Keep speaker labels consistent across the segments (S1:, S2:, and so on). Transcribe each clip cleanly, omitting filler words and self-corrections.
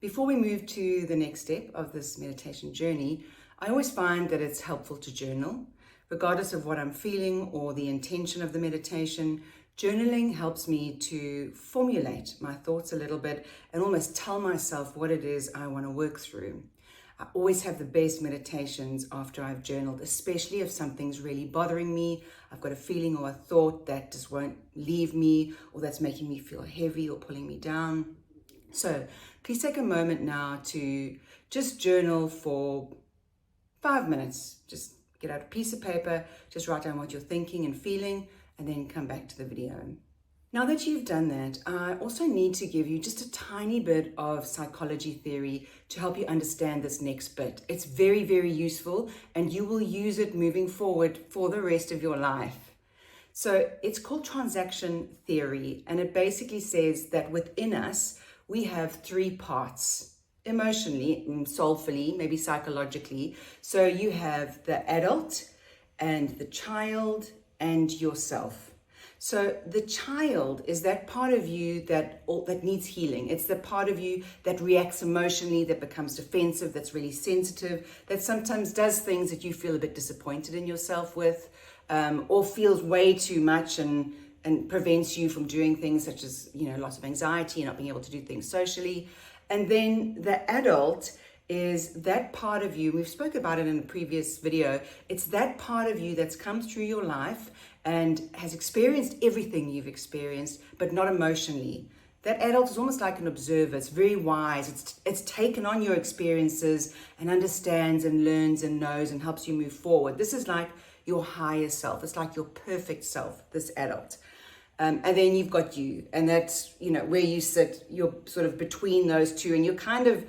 S1: Before we move to the next step of this meditation journey, I always find that it's helpful to journal. Regardless of what I'm feeling or the intention of the meditation, journaling helps me to formulate my thoughts a little bit and almost tell myself what it is I want to work through. I always have the best meditations after I've journaled, especially if something's really bothering me. I've got a feeling or a thought that just won't leave me, or that's making me feel heavy or pulling me down. So please take a moment now to just journal for 5 minutes. Just get out a piece of paper, just write down what you're thinking and feeling, and then come back to the video. Now that you've done that, I also need to give you just a tiny bit of psychology theory to help you understand this next bit. It's very, very useful, and you will use it moving forward for the rest of your life. So it's called transaction theory, and it basically says that within us, we have 3 parts: emotionally, soulfully, maybe psychologically. So you have the adult and the child and yourself. So the child is that part of you that needs healing. It's the part of you that reacts emotionally, that becomes defensive, that's really sensitive, that sometimes does things that you feel a bit disappointed in yourself with, or feels way too much and prevents you from doing things such as, lots of anxiety and not being able to do things socially. And then the adult is that part of you, we've spoke about it in a previous video, it's that part of you that's come through your life and has experienced everything you've experienced, but not emotionally. That adult is almost like an observer. It's very wise. It's taken on your experiences and understands and learns and knows and helps you move forward. This is like your higher self. It's like your perfect self, this adult. And then you've got you, and that's, where you sit. You're sort of between those two, and you're kind of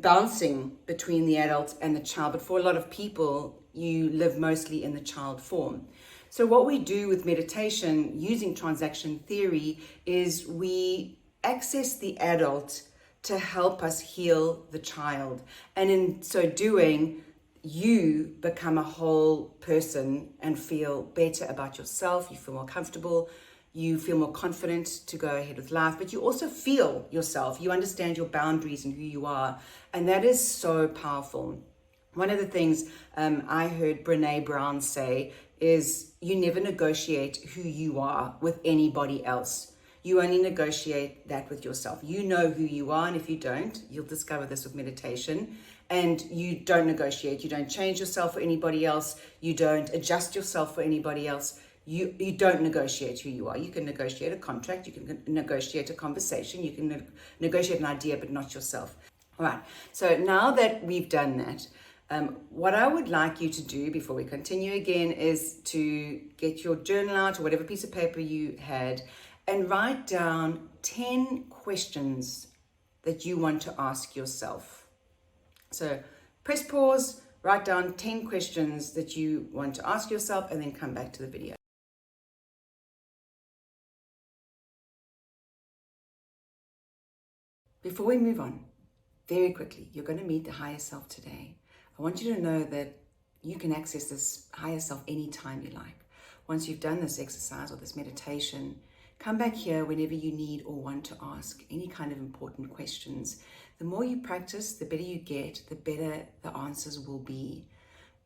S1: bouncing between the adult and the child. But for a lot of people, you live mostly in the child form. So what we do with meditation using transaction theory is we access the adult to help us heal the child. And in so doing, you become a whole person and feel better about yourself. You feel more comfortable. You feel more confident to go ahead with life, but you also feel yourself. You understand your boundaries and who you are. And that is so powerful. One of the things I heard Brene Brown say is you never negotiate who you are with anybody else. You only negotiate that with yourself. You know who you are, and if you don't, you'll discover this with meditation. And you don't negotiate. You don't change yourself for anybody else. You don't adjust yourself for anybody else. You don't negotiate who you are. You can negotiate a contract, you can negotiate a conversation, you can negotiate an idea, but not yourself. All right, so now that we've done that, what I would like you to do before we continue again is to get your journal out or whatever piece of paper you had and write down 10 questions that you want to ask yourself. So press pause, write down 10 questions that you want to ask yourself, and then come back to the video. Before we move on, very quickly, you're going to meet the higher self today. I want you to know that you can access this higher self anytime you like. Once you've done this exercise or this meditation, come back here whenever you need or want to ask any kind of important questions. The more you practice, the better you get, the better the answers will be.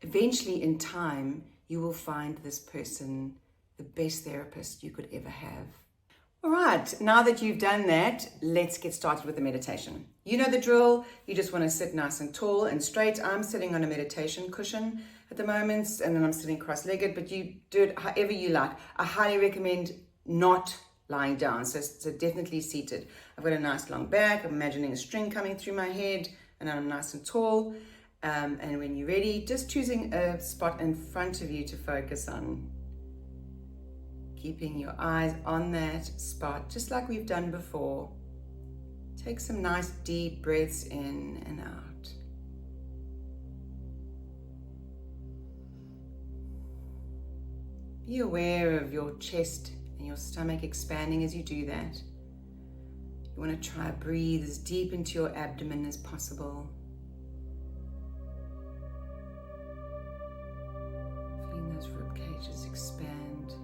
S1: Eventually, in time, you will find this person the best therapist you could ever have. All right, now that you've done that, let's get started with the meditation. You know the drill. You just want to sit nice and tall and straight. I'm sitting on a meditation cushion at the moment, and then I'm sitting cross-legged, but you do it however you like. I highly recommend not lying down, so definitely seated. I've got a nice long back. I'm imagining a string coming through my head, and I'm nice and tall. And when you're ready, just choosing a spot in front of you to focus on. Keeping your eyes on that spot, just like we've done before. Take some nice deep breaths in and out. Be aware of your chest and your stomach expanding as you do that. You want to try to breathe as deep into your abdomen as possible. Feeling those rib cages expand.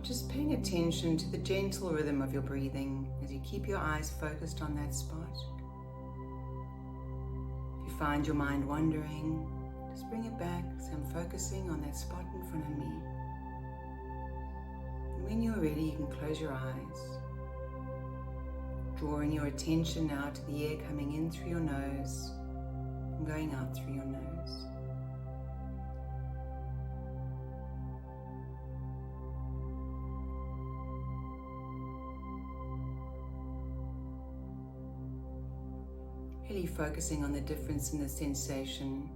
S1: just paying attention to the gentle rhythm of your breathing as you keep your eyes focused on that spot. If you find your mind wandering, just bring it back, so I'm focusing on that spot in front of me. And when you're ready, you can close your eyes, drawing your attention now to the air coming in through your nose and going out through your nose. Really focusing on the difference in the sensation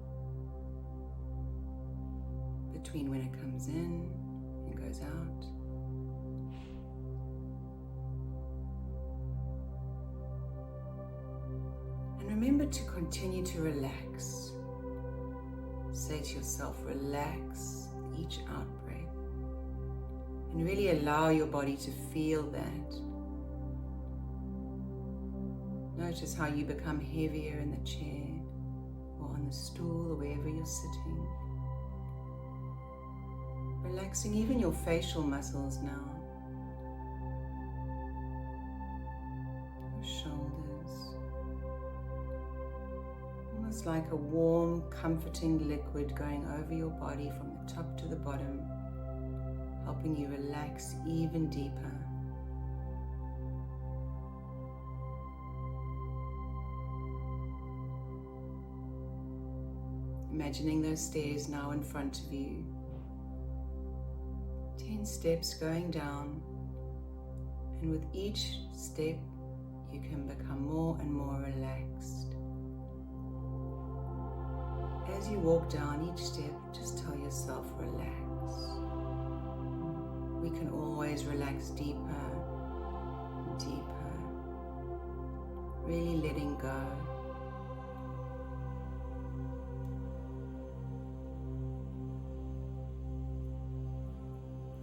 S1: between when it comes in and goes out. And remember to continue to relax. Say to yourself, relax each out breath. And really allow your body to feel that. Notice how you become heavier in the chair or on the stool or wherever you're sitting. Relaxing even your facial muscles now. Your shoulders. Almost like a warm, comforting liquid going over your body from the top to the bottom, helping you relax even deeper. Imagining those stairs now in front of you. 10 steps going down, and with each step you can become more and more relaxed. As you walk down each step, just tell yourself, relax. We can always relax deeper and deeper, really letting go.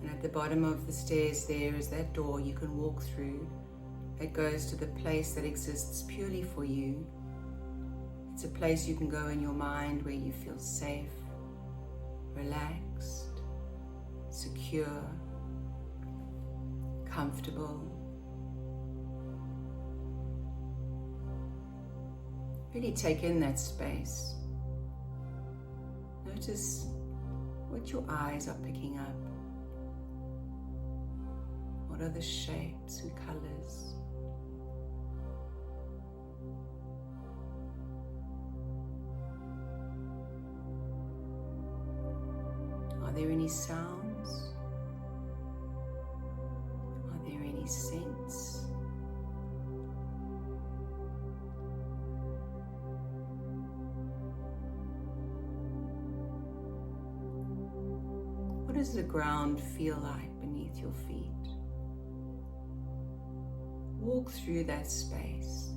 S1: And at the bottom of the stairs there is that door you can walk through that goes to the place that exists purely for you. It's a place you can go in your mind where you feel safe, relaxed, secure, comfortable. Really take in that space. Notice what your eyes are picking up. What are the shapes and colors? Are there any sounds? Are there any scents? What does the ground feel like beneath your feet? Walk through that space.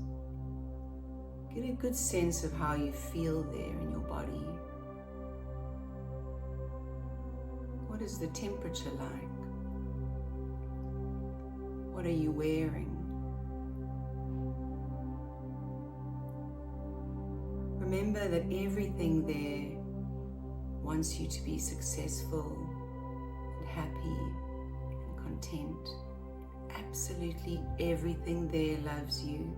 S1: Get a good sense of how you feel there in your body. What is the temperature like? What are you wearing? Remember that everything there wants you to be successful and happy and content. Absolutely everything there loves you,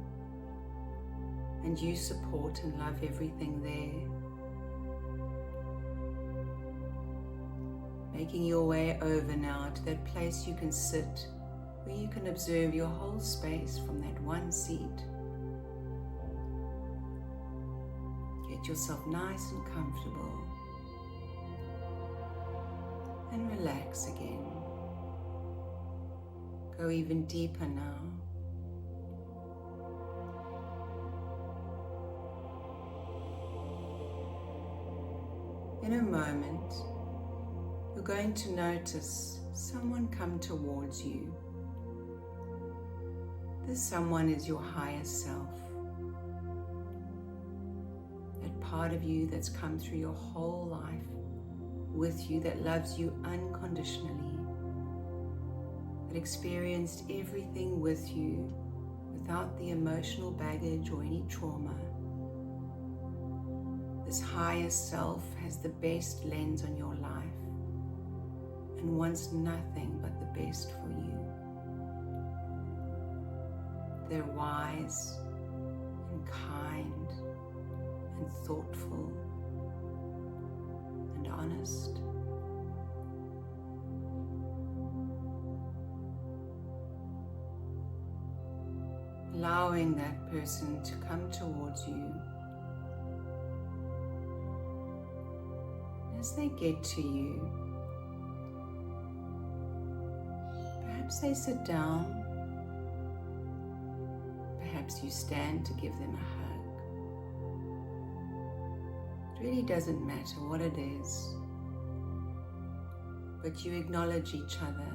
S1: and you support and love everything there. Making your way over now to that place you can sit, where you can observe your whole space from that one seat. Get yourself nice and comfortable, and relax again. Go even deeper now. In a moment, you're going to notice someone come towards you. This someone is your higher self. That part of you that's come through your whole life with you, that loves you unconditionally, that experienced everything with you without the emotional baggage or any trauma. This higher self has the best lens on your life and wants nothing but the best for you. They're wise and kind and thoughtful and honest. Allowing that person to come towards you. As they get to you, perhaps they sit down, perhaps you stand to give them a hug. It really doesn't matter what it is, but you acknowledge each other.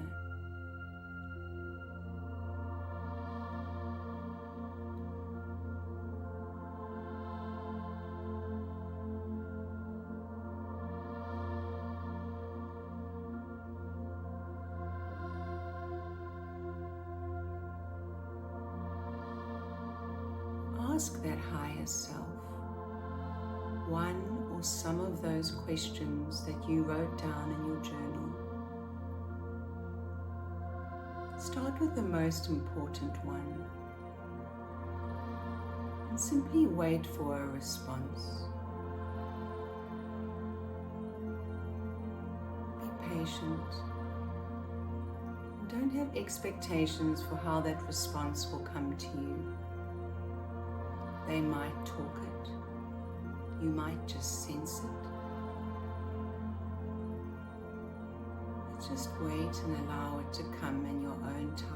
S1: Ask that higher self one or some of those questions that you wrote down in your journal. Start with the most important one and simply wait for a response. Be patient and don't have expectations for how that response will come to you. They might talk it, you might just sense it. But just wait and allow it to come in your own time.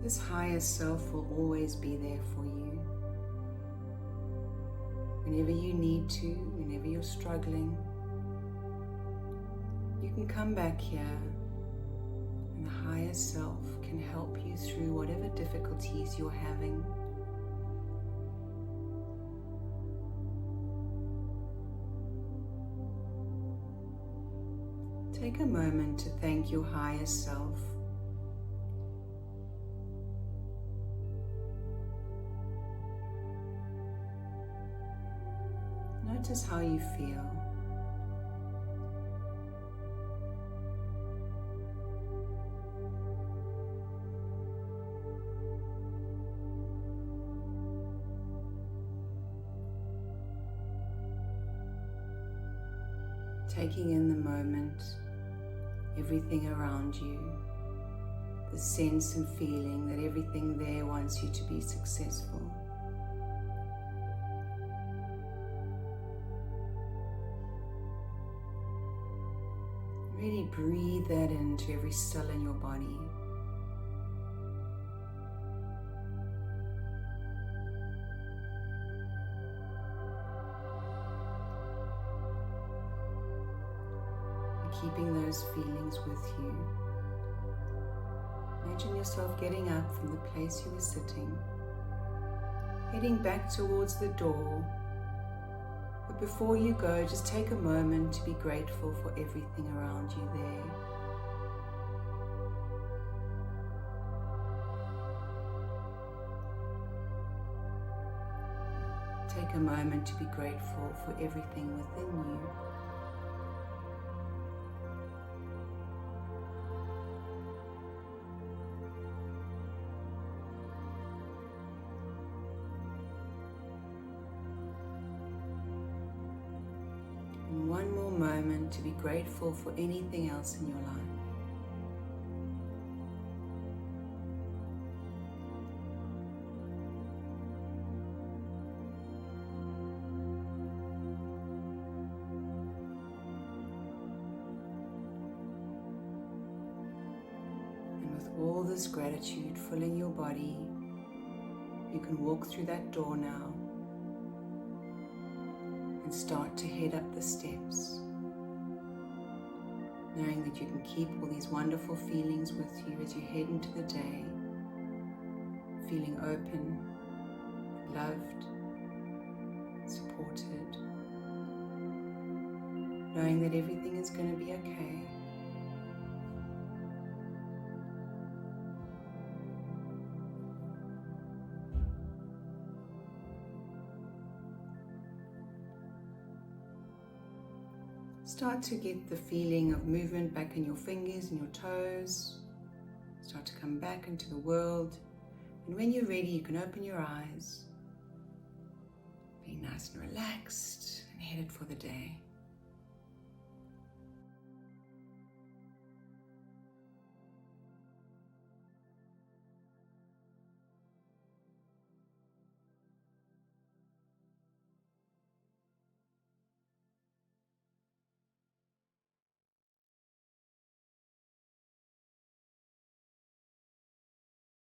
S1: This higher self will always be there for you. Whenever you need to, whenever you're struggling, you can come back here and the higher self can help you through whatever difficulties you're having. Take a moment to thank your higher self. Notice how you feel. Taking in the moment, everything around you, the sense and feeling that everything there wants you to be successful. Really breathe that into every cell in your body. And keeping those feelings with you. Imagine yourself getting up from the place you were sitting, heading back towards the door. But before you go, just take a moment to be grateful for everything around you there. Take a moment to be grateful for everything within you. And one more moment to be grateful for anything else in your life. All this gratitude filling your body. You can walk through that door now and start to head up the steps, knowing that you can keep all these wonderful feelings with you as you head into the day, feeling open, loved, supported, knowing that everything is going to be okay. Start to get the feeling of movement back in your fingers and your toes. Start to come back into the world. And when you're ready, you can open your eyes, being nice and relaxed and headed for the day.